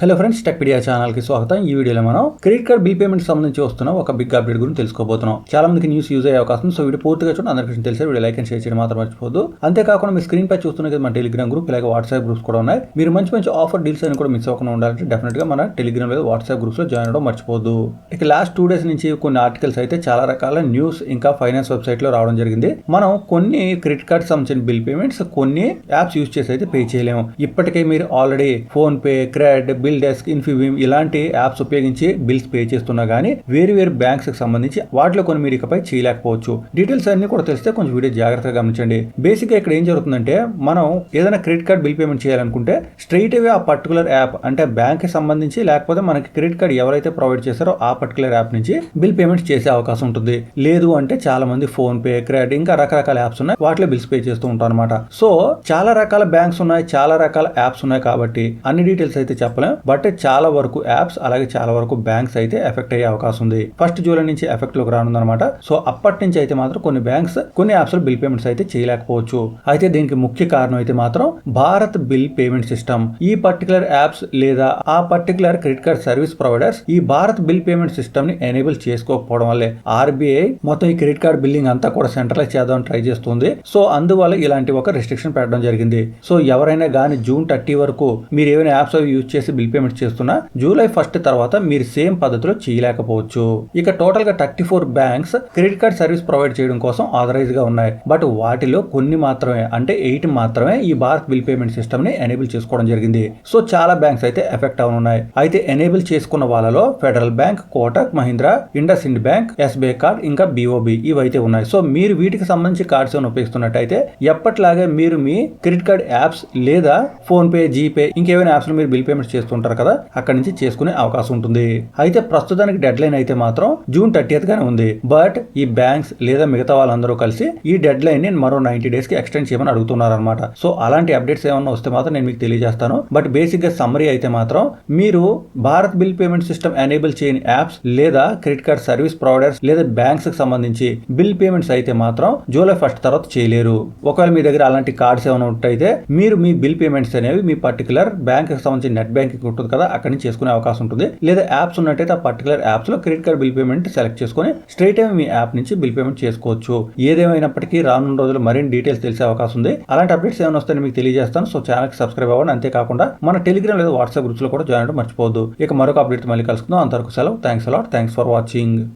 Hello friends, Techpedia channel కి స్వాగతం. ఈ వీడియోలో మనం క్రెడిట్ కార్డ్ బిల్ పేమెంట్ సంబంధించి వస్తున్న ఒక బిగ్ అప్డేట్ గురించి తెలుసుకోబోతున్నాం. చాలా మందికి న్యూస్ యూజ్ అయ్యే అవకాశం. సో వీడియో పూర్తిగా చూడండి. అందరికీ తెలిసే వీడియో లైక్ అండ్ షేర్ చేయడం మాత్రం మర్చిపోద్దు. అంతేకాకుండా మీ స్క్రీన్ పై చూస్తున్న మన టెలిగ్రామ్ గ్రూప్ ఇలాగే వాట్సాప్ గ్రూప్స్ కూడా ఉన్నాయి. మీరు మంచి మంచి ఆఫర్ డీల్స్ అని కూడా మిస్ అవ్వకుండా ఉండాలంటే డెఫినెట్ గా మన టెలిగ్రామ్ లేదా వాట్సాప్ గ్రూప్స్ లో జాయిన్ అవ్వడం మర్చిపోద్దు. ఇక లాస్ట్ 2 days నుంచి కొన్ని ఆర్టికల్స్ అయితే చాలా రకాల న్యూస్ ఇంకా ఫైనాన్స్ వెబ్సైట్ లో రావడం జరిగింది. మనం కొన్ని క్రెడిట్ కార్డ్ సంబంధించిన బిల్ పేమెంట్స్ కొన్ని యాప్స్ యూజ్ చేసి అయితే పే చేయలేము. ఇప్పటికే మీరు already phone pay, cred, bill desk, Infibeam ఇలాంటి యాప్స్ ఉపయోగించి బిల్స్ పే చేస్తున్నా గానీ వేరు బ్యాంక్స్ కి సంబంధించి వాటిలో కొన్ని మీరు ఇకపై చేయలేకపోవచ్చు. డీటెయిల్స్ అన్ని కూడా తెలిస్తే కొంచెం వీడియో జాగ్రత్తగా గమనించండి. బేసిక్ గా ఇక్కడ ఏం జరుగుతుందంటే, మనం ఏదైనా క్రెడిట్ కార్డ్ బిల్ పేమెంట్ చేయాలనుకుంటే స్ట్రైట్ అవే ఆ పర్టికులర్ యాప్ అంటే బ్యాంక్ కి సంబంధించి లేకపోతే మనకి క్రెడిట్ కార్డ్ ఎవరైతే ప్రొవైడ్ చేశారో ఆ పర్టికులర్ యాప్ నుంచి బిల్ పేమెంట్స్ చేసే అవకాశం ఉంటుంది. లేదు అంటే చాలా మంది ఫోన్ పే, క్రెడ్ ఇంకా రకరకాల యాప్స్ ఉన్నాయి, వాటిలో బిల్స్ పే చేస్తూ ఉంటారు అనమాట. సో చాలా రకాల బ్యాంక్స్ ఉన్నాయి, చాలా రకాల యాప్స్ ఉన్నాయి కాబట్టి అన్ని డీటెయిల్స్ అయితే చెప్పలేం. బట్ చాలా వరకు యాప్స్ అలాగే చాలా వరకు బ్యాంక్స్ అయితే ఎఫెక్ట్ అయ్యే అవకాశం ఉంది. 1st July నుంచి ఎఫెక్ట్ లోకి రానుందన్నమాట. సో అప్పటి నుంచి అయితే మాత్రం కొన్ని బ్యాంక్స్ కొన్ని యాప్స్ లో బిల్ పేమెంట్స్ అయితే చేయలేకపోవచ్చు. అయితే దీనికి ముఖ్య కారణం అయితే మాత్రం భారత్ బిల్ పేమెంట్ సిస్టమ్. ఈ పర్టికులర్ యాప్స్ లేదా ఆ particular credit card service providers ఈ భారత్ బిల్ పేమెంట్ సిస్టమ్ ని ఎనేబుల్ చేసుకోకపోవడం వల్లే ఆర్బీఐ మొత్తం ఈ క్రెడిట్ కార్డ్ బిల్లింగ్ అంతా కూడా సెంట్రలైజ్ చేద్దామని ట్రై చేస్తుంది. సో అందువల్ల ఇలాంటి ఒక రెస్ట్రిక్షన్ పెట్టడం జరిగింది. సో ఎవరైనా గానీ June 30 వరకు మీరు ఏమైనా యాప్స్ అవి యూజ్ చేసి బిల్ పేమెంట్ చేస్తున్నా July 1 తర్వాత మీరు సేమ్ పద్ధతిలో చేయలేకపోవచ్చు. ఇక టోటల్ గా 34 banks credit card service provide చేయడం కోసం ఆథరైజ్ గా ఉన్నాయి. బట్ వాటిలో కొన్ని మాత్రమే అంటే 8 మాత్రమే ఈ భారత్ బిల్ పేమెంట్ సిస్టమ్ ని ఎనేబుల్ చేసుకోవడం జరిగింది. సో చాలా బ్యాంక్స్ అయితే ఎఫెక్ట్ అవునున్నాయి. అయితే ఎనేబుల్ చేసుకున్న వాళ్ళలో Federal Bank, Kotak Mahindra, IndusInd bank, SBI card ఇంకా బిఓబి ఇవైతే ఉన్నాయి. సో మీరు వీటికి సంబంధించి కార్డ్స్ ఏమైనా ఉపయోగిస్తున్నట్టయితే ఎప్పటిలాగే మీరు మీ క్రెడిట్ కార్డ్ యాప్స్ లేదా ఫోన్ పే, జీపే ఇంకేమైనా యాప్స్ లో మీరు బిల్ పేమెంట్ చేస్తుంటారు కదా, అక్కడి నుంచి చేసుకునే అవకాశం ఉంటుంది. అయితే ప్రస్తుతానికి డెడ్ లైన్ అయితే మాత్రం June 30 గానే ఉంది. బట్ ఈ బ్యాంక్స్ లేదా మిగతా వాళ్ళందరూ కలిసి ఈ డెడ్ లైన్ ని మరో 90 days కి ఎక్స్టెండ్ చేయమని అడుగుతున్నారు అనమాట. సో అలాంటి అప్డేట్స్ ఏమన్నా వస్తే మాత్రం నేను మీకు తెలియజేస్తాను. బట్ బేసిక్ గా సమ్మరీ అయితే మాత్రం మీరు Bharat bill payment system enable చేయని యాప్స్ లేదా క్రెడిట్ కార్డ్ సర్వీస్ ప్రొవైడర్స్ లేదా బ్యాంక్స్ కి సంబంధించి బిల్ పేమెంట్స్ అయితే మాత్రం July 1 తర్వాత చేయలేరు. ఒకవేళ మీ దగ్గర అలాంటి కార్డ్స్ ఏమైనా ఉంటే మీరు మీ బిల్ పేమెంట్స్ అనేవి మీ పర్టికులర్ బ్యాంక్ కి సంబంధించి నెట్ బ్యాంకింగ్ ఉంటుంది కదా, అక్కడి నుంచి చేసుకునే అవకాశం ఉంటుంది. లేదా యాప్స్ ఉన్నట్టయితే ఆ పర్టికులర్ యాప్స్ లో credit card bill payment select చేసుకుని స్ట్రైట్ అవే మీ యాప్ నుంచి బిల్ పేమెంట్ చేసుకోవచ్చు. ఏదేమైనప్పటికీ రానున్న రోజులు మరిన్ని డీటెయిల్స్ తెలిసే అవకాశం ఉంది. అలాంటి అప్డేట్స్ ఏమైనా వస్తే మీకు తెలియజేస్తాను. సో ఛానల్ కి సబ్స్క్రైబ్ అవ్వండి. అంతేకాకుండా మన టెలిగ్రామ్ లేదా వాట్సాప్ గ్రూప్స్ లో కూడా జాయిన్ అవ్వడం మర్చిపోవద్దు. ఇక మరొక అప్డేట్ మళ్ళీ కలుసుకుందాం. అంతవరకు సెలవు. Thanks a lot. Thanks for watching.